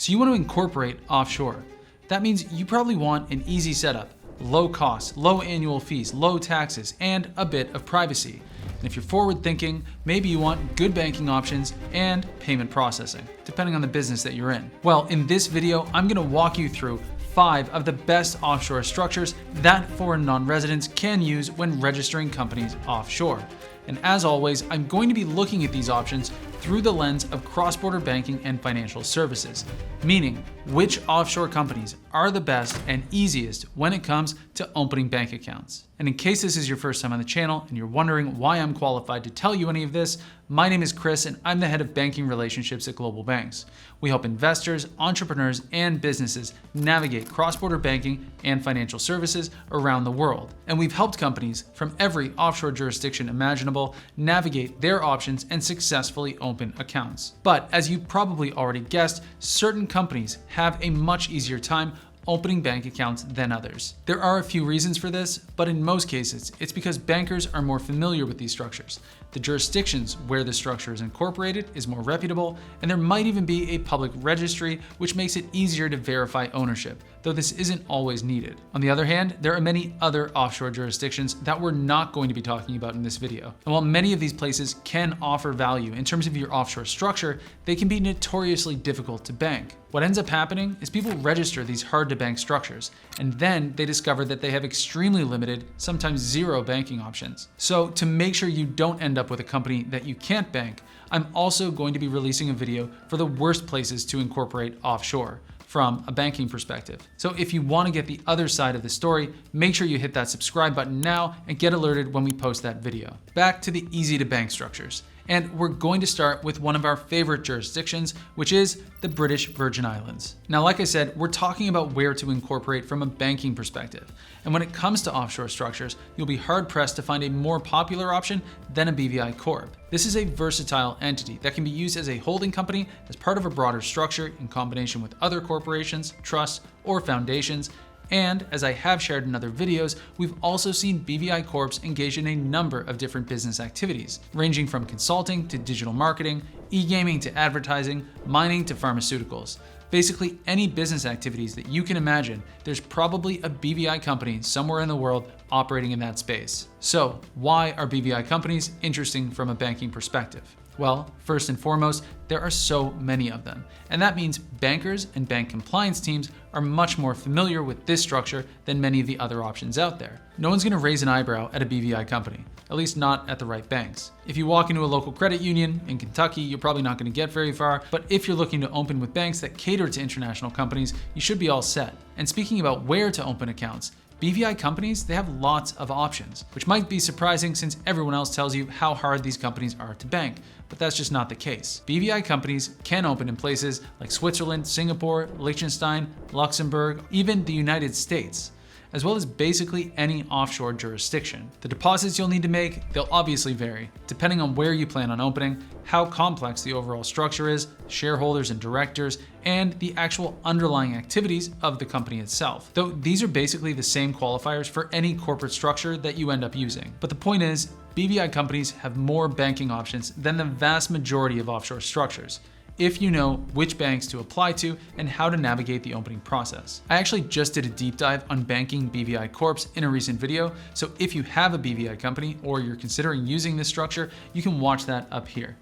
So you want to incorporate offshore. That means you probably want an easy setup, low costs, low annual fees, low taxes, and a bit of privacy. And if you're forward thinking, maybe you want good banking options and payment processing, depending on the business that you're in. Well, in this video, I'm going to walk you through 5 of the best offshore structures that foreign non-residents can use when registering companies offshore. And as always, I'm going to be looking at these options through the lens of cross-border banking and financial services, meaning which offshore companies are the best and easiest when it comes to opening bank accounts. And in case this is your first time on the channel and you're wondering why I'm qualified to tell you any of this, my name is Chris and I'm the head of banking relationships at GlobalBanks. We help investors, entrepreneurs, and businesses navigate cross-border banking and financial services around the world. And we've helped companies from every offshore jurisdiction imaginable navigate their options and successfully open accounts. But as you probably already guessed, certain companies have a much easier time opening bank accounts than others. There are a few reasons for this, but in most cases, it's because bankers are more familiar with these structures. The jurisdictions where the structure is incorporated is more reputable, and there might even be a public registry, which makes it easier to verify ownership, though this isn't always needed. On the other hand, there are many other offshore jurisdictions that we're not going to be talking about in this video. And while many of these places can offer value in terms of your offshore structure, they can be notoriously difficult to bank. What ends up happening is people register these hard-to-bank structures, and then they discover that they have extremely limited, sometimes zero banking options. So to make sure you don't end up with a company that you can't bank, I'm also going to be releasing a video for the worst places to incorporate offshore from a banking perspective. So if you want to get the other side of the story, make sure you hit that subscribe button now and get alerted when we post that video. Back to the easy to bank structures. And we're going to start with one of our favorite jurisdictions, which is the British Virgin Islands. Now, like I said, we're talking about where to incorporate from a banking perspective. And when it comes to offshore structures, you'll be hard pressed to find a more popular option than a BVI Corp. This is a versatile entity that can be used as a holding company as part of a broader structure in combination with other corporations, trusts, or foundations. And as I have shared in other videos, we've also seen BVI Corps engage in a number of different business activities, ranging from consulting to digital marketing, e-gaming to advertising, mining to pharmaceuticals. Basically, any business activities that you can imagine, there's probably a BVI company somewhere in the world operating in that space. So, why are BVI companies interesting from a banking perspective? Well, first and foremost, there are so many of them. And that means bankers and bank compliance teams are much more familiar with this structure than many of the other options out there. No one's going to raise an eyebrow at a BVI company, at least not at the right banks. If you walk into a local credit union in Kentucky, you're probably not going to get very far, but if you're looking to open with banks that cater to international companies, you should be all set. And speaking about where to open accounts, BVI companies, they have lots of options, which might be surprising since everyone else tells you how hard these companies are to bank, but that's just not the case. BVI companies can open in places like Switzerland, Singapore, Liechtenstein, Luxembourg, even the United States, as well as basically any offshore jurisdiction. The deposits you'll need to make, they'll obviously vary, depending on where you plan on opening, how complex the overall structure is, shareholders and directors, and the actual underlying activities of the company itself. Though these are basically the same qualifiers for any corporate structure that you end up using. But the point is, BVI companies have more banking options than the vast majority of offshore structures, if you know which banks to apply to and how to navigate the opening process. I actually just did a deep dive on banking BVI Corps in a recent video, so if you have a BVI company or you're considering using this structure, you can watch that up here.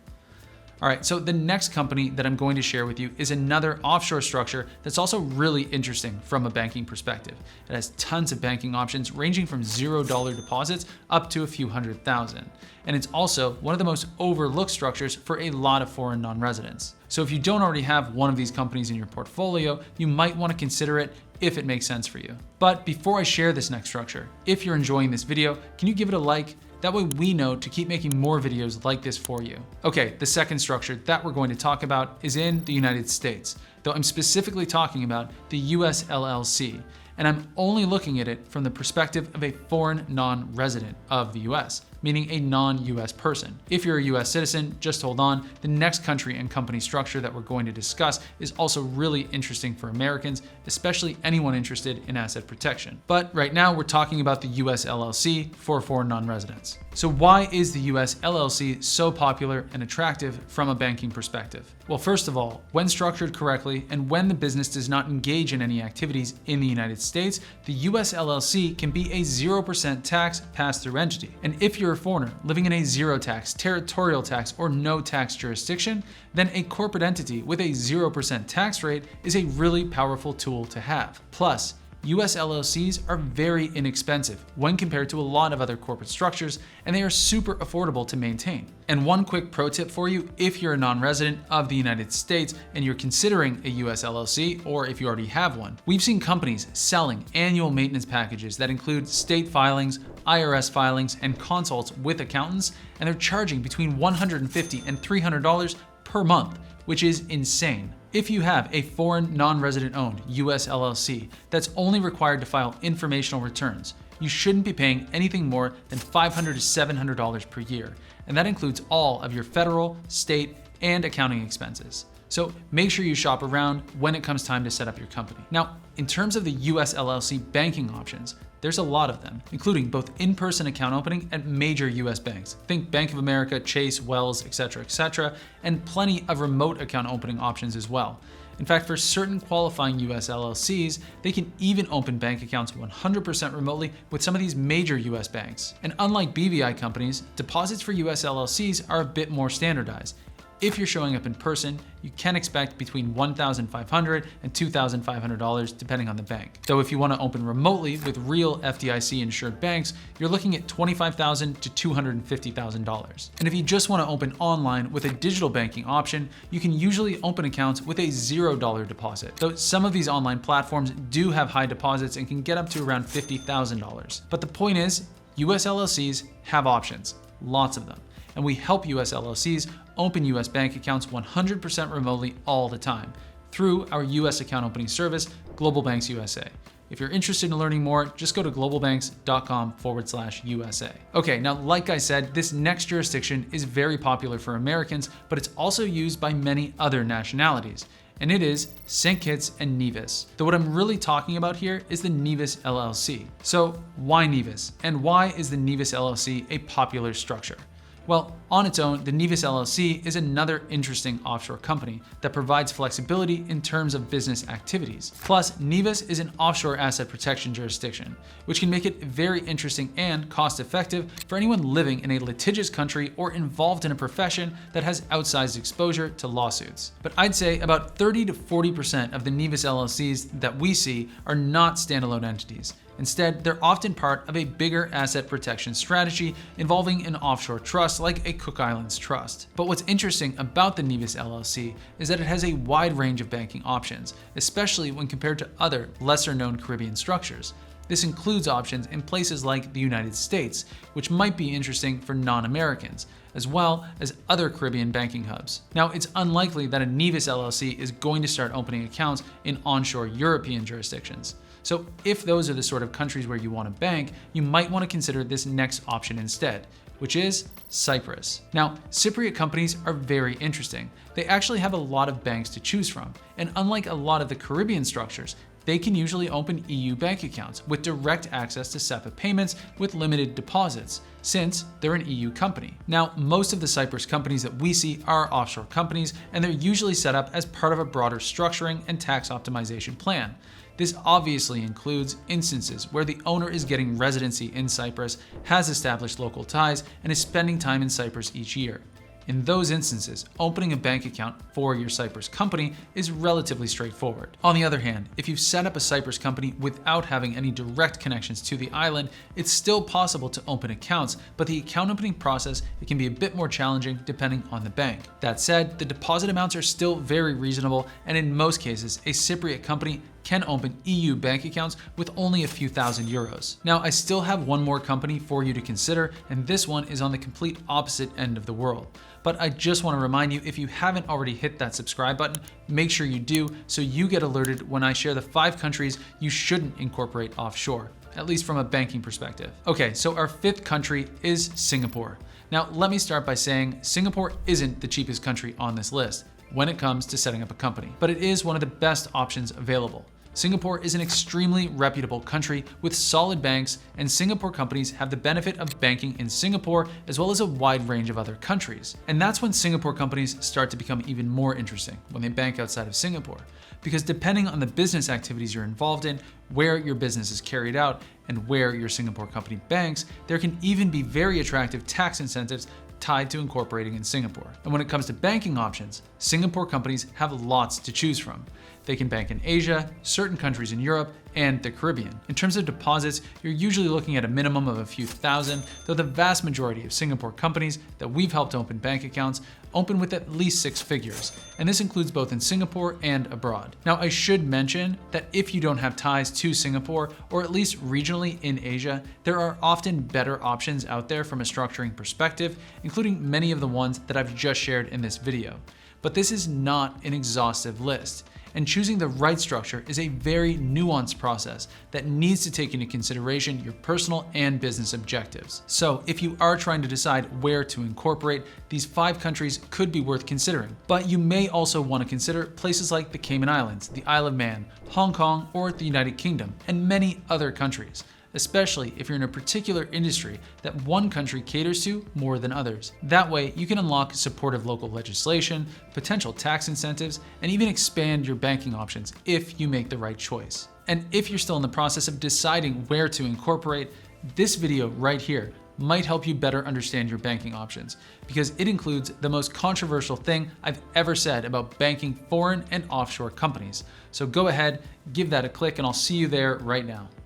All right, so the next company that I'm going to share with you is another offshore structure that's also really interesting from a banking perspective. It has tons of banking options ranging from $0 deposits up to a few $100,000. And it's also one of the most overlooked structures for a lot of foreign non-residents. So if you don't already have one of these companies in your portfolio, you might want to consider it if it makes sense for you. But before I share this next structure, if you're enjoying this video, can you give it a like? That way we know to keep making more videos like this for you. Okay, the second structure that we're going to talk about is in the United States, though I'm specifically talking about the US LLC, and I'm only looking at it from the perspective of a foreign non-resident of the US, meaning a non-US person. If you're a US citizen, just hold on. The next country and company structure that we're going to discuss is also really interesting for Americans, especially anyone interested in asset protection. But right now we're talking about the US LLC for foreign non-residents. So why is the US LLC so popular and attractive from a banking perspective? Well, first of all, when structured correctly and when the business does not engage in any activities in the United States, the US LLC can be a 0% tax pass-through entity. And if you're a foreigner living in a zero tax, territorial tax, or no tax jurisdiction, then a corporate entity with a 0% tax rate is a really powerful tool to have. Plus, US LLCs are very inexpensive when compared to a lot of other corporate structures, and they are super affordable to maintain. And one quick pro tip for you, if you're a non-resident of the United States and you're considering a US LLC, or if you already have one, we've seen companies selling annual maintenance packages that include state filings, IRS filings, and consults with accountants, and they're charging between $150 and $300 per month, which is insane. If you have a foreign non-resident owned US LLC that's only required to file informational returns, you shouldn't be paying anything more than $500 to $700 per year, and that includes all of your federal, state, and accounting expenses. So make sure you shop around when it comes time to set up your company. Now, in terms of the US LLC banking options, there's a lot of them, including both in-person account opening at major US banks. Think Bank of America, Chase, Wells, etc., and plenty of remote account opening options as well. In fact, for certain qualifying US LLCs, they can even open bank accounts 100% remotely with some of these major US banks. And unlike BVI companies, deposits for US LLCs are a bit more standardized. If you're showing up in person, you can expect between $1,500 and $2,500 depending on the bank. Though if you want to open remotely with real FDIC insured banks, you're looking at $25,000 to $250,000. And if you just want to open online with a digital banking option, you can usually open accounts with a $0 deposit. Though some of these online platforms do have high deposits and can get up to around $50,000. But the point is, US LLCs have options, lots of them. And we help US LLCs open US bank accounts 100% remotely all the time through our US account opening service, GlobalBanks USA. If you're interested in learning more, just go to globalbanks.com/USA. Okay, now like I said, this next jurisdiction is very popular for Americans, but it's also used by many other nationalities. And it is St. Kitts and Nevis. Though what I'm really talking about here is the Nevis LLC. So why Nevis? And why is the Nevis LLC a popular structure? Well, on its own, the Nevis LLC is another interesting offshore company that provides flexibility in terms of business activities. Plus, Nevis is an offshore asset protection jurisdiction, which can make it very interesting and cost-effective for anyone living in a litigious country or involved in a profession that has outsized exposure to lawsuits. But I'd say about 30 to 40% of the Nevis LLCs that we see are not standalone entities. Instead, they're often part of a bigger asset protection strategy involving an offshore trust like a Cook Islands Trust. But what's interesting about the Nevis LLC is that it has a wide range of banking options, especially when compared to other lesser-known Caribbean structures. This includes options in places like the United States, which might be interesting for non-Americans, as well as other Caribbean banking hubs. Now, it's unlikely that a Nevis LLC is going to start opening accounts in onshore European jurisdictions. So if those are the sort of countries where you want to bank, you might want to consider this next option instead, which is Cyprus. Now, Cypriot companies are very interesting. They actually have a lot of banks to choose from, and unlike a lot of the Caribbean structures, they can usually open EU bank accounts with direct access to SEPA payments with limited deposits, since they're an EU company. Now, most of the Cyprus companies that we see are offshore companies, and they're usually set up as part of a broader structuring and tax optimization plan. This obviously includes instances where the owner is getting residency in Cyprus, has established local ties, and is spending time in Cyprus each year. In those instances, opening a bank account for your Cyprus company is relatively straightforward. On the other hand, if you've set up a Cyprus company without having any direct connections to the island, it's still possible to open accounts, but the account opening process can be a bit more challenging depending on the bank. That said, the deposit amounts are still very reasonable, and in most cases, a Cypriot company can open EU bank accounts with only a few thousand euros. Now, I still have one more company for you to consider, and this one is on the complete opposite end of the world. But I just want to remind you, if you haven't already hit that subscribe button, make sure you do so you get alerted when I share the 5 countries you shouldn't incorporate offshore. at least from a banking perspective. Okay, so our fifth country is Singapore. Now, let me start by saying Singapore isn't the cheapest country on this list when it comes to setting up a company, but it is one of the best options available. Singapore is an extremely reputable country with solid banks, and Singapore companies have the benefit of banking in Singapore as well as a wide range of other countries. And that's when Singapore companies start to become even more interesting, when they bank outside of Singapore. Because depending on the business activities you're involved in, where your business is carried out, and where your Singapore company banks, there can even be very attractive tax incentives tied to incorporating in Singapore. And when it comes to banking options, Singapore companies have lots to choose from. They can bank in Asia, certain countries in Europe, and the Caribbean. In terms of deposits, you're usually looking at a minimum of a few thousand, though the vast majority of Singapore companies that we've helped open bank accounts open with at least 6 figures, and this includes both in Singapore and abroad. Now, I should mention that if you don't have ties to Singapore, or at least regionally in Asia, there are often better options out there from a structuring perspective, including many of the ones that I've just shared in this video. But this is not an exhaustive list. And choosing the right structure is a very nuanced process that needs to take into consideration your personal and business objectives. So if you are trying to decide where to incorporate, these 5 countries could be worth considering. But you may also want to consider places like the Cayman Islands, the Isle of Man, Hong Kong, or the United Kingdom, and many other countries, especially if you're in a particular industry that one country caters to more than others. That way, you can unlock supportive local legislation, potential tax incentives, and even expand your banking options if you make the right choice. And if you're still in the process of deciding where to incorporate, this video right here might help you better understand your banking options, because it includes the most controversial thing I've ever said about banking foreign and offshore companies. So go ahead, give that a click, and I'll see you there right now.